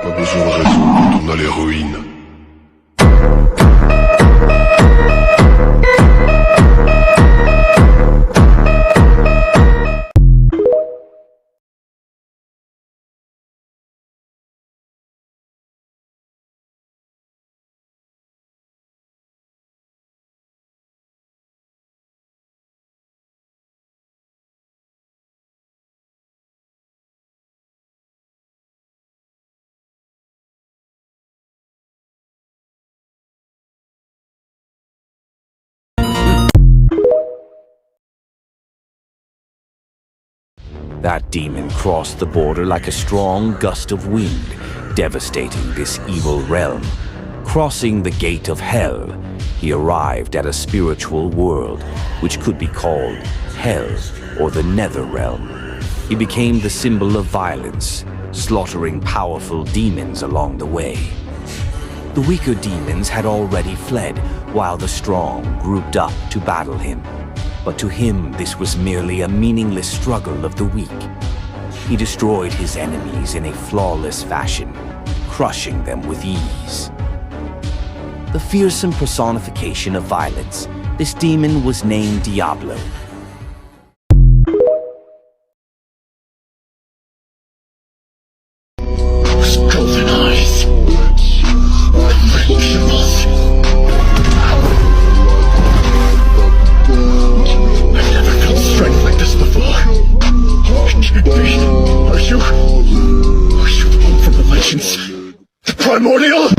Pas besoin de raison quand on a l'héroïne. That demon crossed the border like a strong gust of wind, devastating this evil realm. Crossing the gate of hell, he arrived at a spiritual world, which could be called hell or the nether realm. He became the symbol of violence, slaughtering powerful demons along the way. The weaker demons had already fled, while the strong grouped up to battle him. But to him, this was merely a meaningless struggle of the weak. He destroyed his enemies in a flawless fashion, crushing them with ease. The fearsome personification of violence, this demon was named Diablo. Those golden eyes. Strength like this before. It can't be. Are you born from the legends? The primordial?